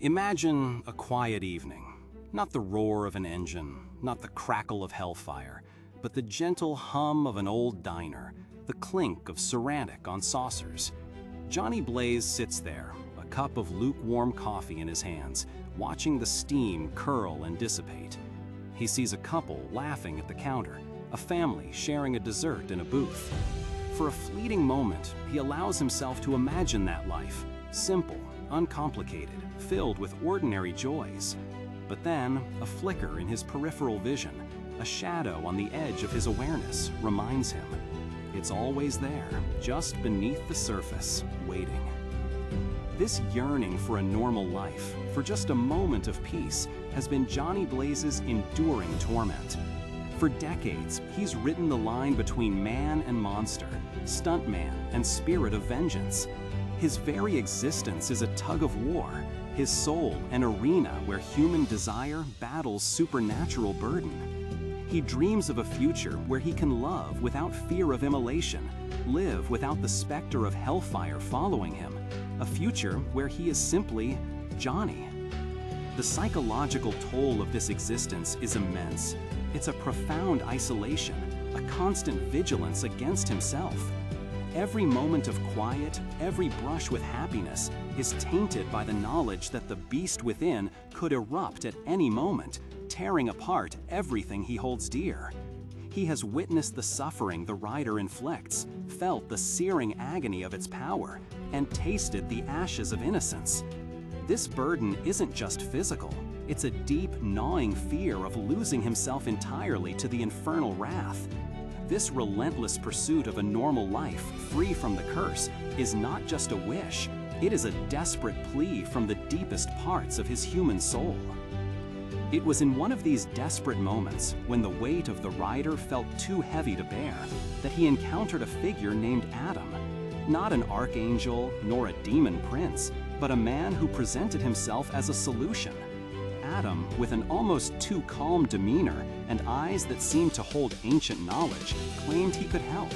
Imagine a quiet evening. Not the roar of an engine, not the crackle of hellfire, but the gentle hum of an old diner, the clink of ceramic on saucers. Johnny Blaze sits there, a cup of lukewarm coffee in his hands, watching the steam curl and dissipate. He sees a couple laughing at the counter, a family sharing a dessert in a booth. For a fleeting moment, he allows himself to imagine that life, simple, uncomplicated, filled with ordinary joys. But then, a flicker in his peripheral vision, a shadow on the edge of his awareness, reminds him. It's always there, just beneath the surface, waiting. This yearning for a normal life, for just a moment of peace, has been Johnny Blaze's enduring torment. For decades, he's ridden the line between man and monster, stuntman and spirit of vengeance. His very existence is a tug of war, his soul an arena where human desire battles supernatural burden. He dreams of a future where he can love without fear of immolation, live without the specter of hellfire following him, a future where he is simply Johnny. The psychological toll of this existence is immense. It's a profound isolation, a constant vigilance against himself. Every moment of quiet, every brush with happiness is tainted by the knowledge that the beast within could erupt at any moment, tearing apart everything he holds dear. He has witnessed the suffering the rider inflicts, felt the searing agony of its power, and tasted the ashes of innocence. This burden isn't just physical, it's a deep, gnawing fear of losing himself entirely to the infernal wrath. This relentless pursuit of a normal life, free from the curse, is not just a wish, it is a desperate plea from the deepest parts of his human soul. It was in one of these desperate moments, when the weight of the rider felt too heavy to bear, that he encountered a figure named Adam. Not an archangel, nor a demon prince, but a man who presented himself as a solution. Adam, with an almost too calm demeanor and eyes that seemed to hold ancient knowledge, claimed he could help.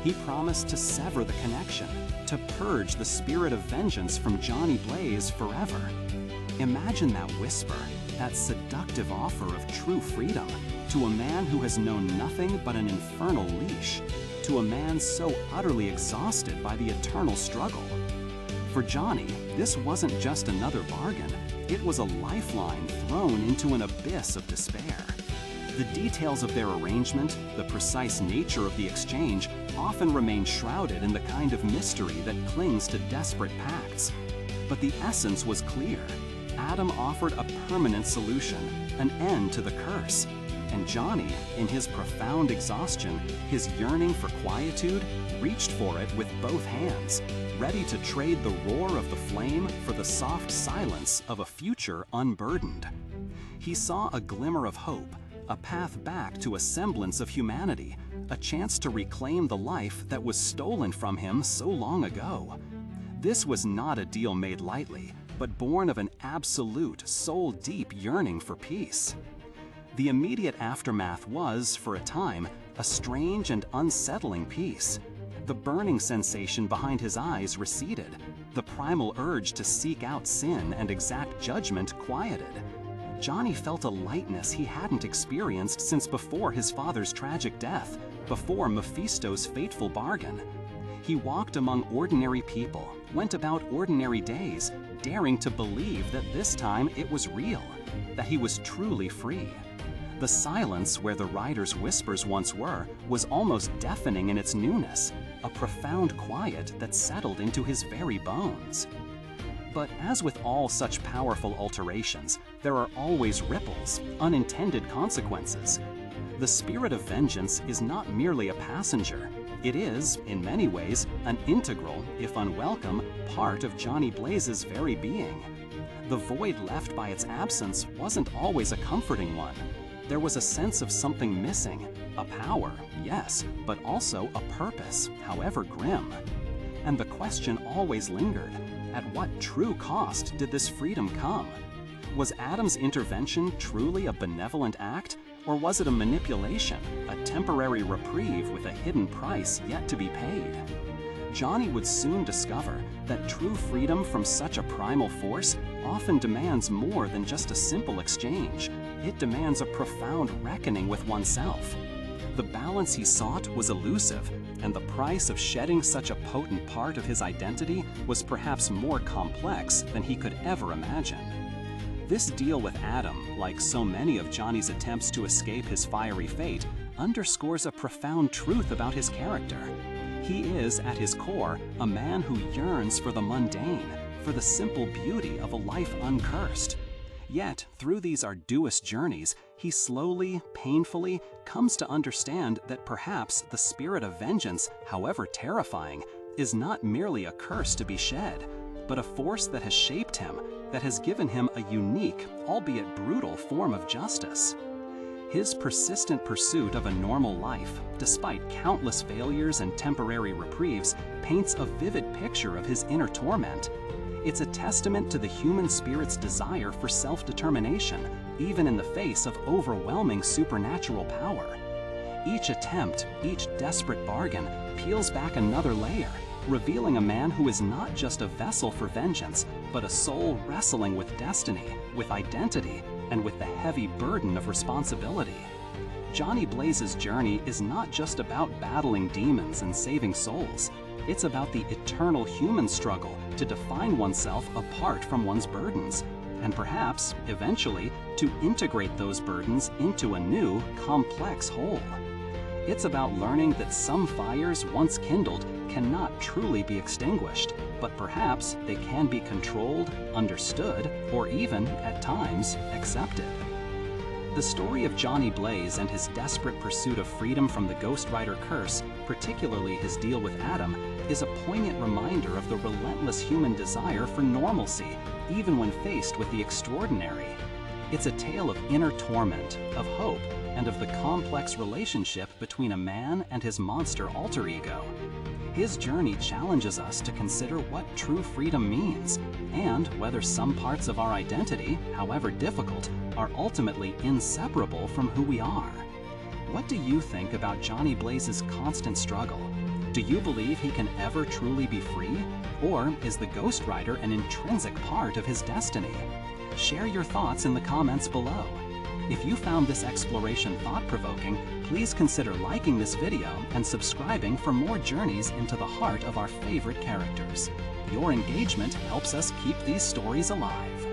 He promised to sever the connection, to purge the spirit of vengeance from Johnny Blaze forever. Imagine that whisper, that seductive offer of true freedom, to a man who has known nothing but an infernal leash, to a man so utterly exhausted by the eternal struggle. For Johnny, this wasn't just another bargain, it was a lifeline thrown into an abyss of despair. The details of their arrangement, the precise nature of the exchange, often remain shrouded in the kind of mystery that clings to desperate pacts. But the essence was clear. Adam offered a permanent solution, an end to the curse. And Johnny, in his profound exhaustion, his yearning for quietude, reached for it with both hands, ready to trade the roar of the flame for the soft silence of a future unburdened. He saw a glimmer of hope, a path back to a semblance of humanity, a chance to reclaim the life that was stolen from him so long ago. This was not a deal made lightly, but born of an absolute, soul-deep yearning for peace. The immediate aftermath was, for a time, a strange and unsettling peace. The burning sensation behind his eyes receded, the primal urge to seek out sin and exact judgment quieted. Johnny felt a lightness he hadn't experienced since before his father's tragic death, before Mephisto's fateful bargain. He walked among ordinary people, went about ordinary days, daring to believe that this time it was real, that he was truly free. The silence where the rider's whispers once were was almost deafening in its newness, a profound quiet that settled into his very bones. But as with all such powerful alterations, there are always ripples, unintended consequences. The spirit of vengeance is not merely a passenger. It is, in many ways, an integral, if unwelcome, part of Johnny Blaze's very being. The void left by its absence wasn't always a comforting one. There was a sense of something missing, a power, yes, but also a purpose, however grim. And the question always lingered, at what true cost did this freedom come? Was Adam's intervention truly a benevolent act, or was it a manipulation, a temporary reprieve with a hidden price yet to be paid? Johnny would soon discover that true freedom from such a primal force often demands more than just a simple exchange. It demands a profound reckoning with oneself. The balance he sought was elusive, and the price of shedding such a potent part of his identity was perhaps more complex than he could ever imagine. This deal with Adam, like so many of Johnny's attempts to escape his fiery fate, underscores a profound truth about his character. He is, at his core, a man who yearns for the mundane, for the simple beauty of a life uncursed. Yet, through these arduous journeys, he slowly, painfully, comes to understand that perhaps the spirit of vengeance, however terrifying, is not merely a curse to be shed, but a force that has shaped him, that has given him a unique, albeit brutal, form of justice. His persistent pursuit of a normal life, despite countless failures and temporary reprieves, paints a vivid picture of his inner torment. It's a testament to the human spirit's desire for self-determination, even in the face of overwhelming supernatural power. Each attempt, each desperate bargain, peels back another layer, revealing a man who is not just a vessel for vengeance, but a soul wrestling with destiny, with identity, and with the heavy burden of responsibility. Johnny Blaze's journey is not just about battling demons and saving souls. It's about the eternal human struggle to define oneself apart from one's burdens, and perhaps, eventually, to integrate those burdens into a new, complex whole. It's about learning that some fires once kindled cannot truly be extinguished, but perhaps they can be controlled, understood, or even, at times, accepted. The story of Johnny Blaze and his desperate pursuit of freedom from the Ghost Rider curse, particularly his deal with Adam, is a poignant reminder of the relentless human desire for normalcy, even when faced with the extraordinary. It's a tale of inner torment, of hope, and of the complex relationship between a man and his monster alter ego. His journey challenges us to consider what true freedom means, and whether some parts of our identity, however difficult, are ultimately inseparable from who we are. What do you think about Johnny Blaze's constant struggle? Do you believe he can ever truly be free? Or is the Ghost Rider an intrinsic part of his destiny? Share your thoughts in the comments below. If you found this exploration thought-provoking, please consider liking this video and subscribing for more journeys into the heart of our favorite characters. Your engagement helps us keep these stories alive.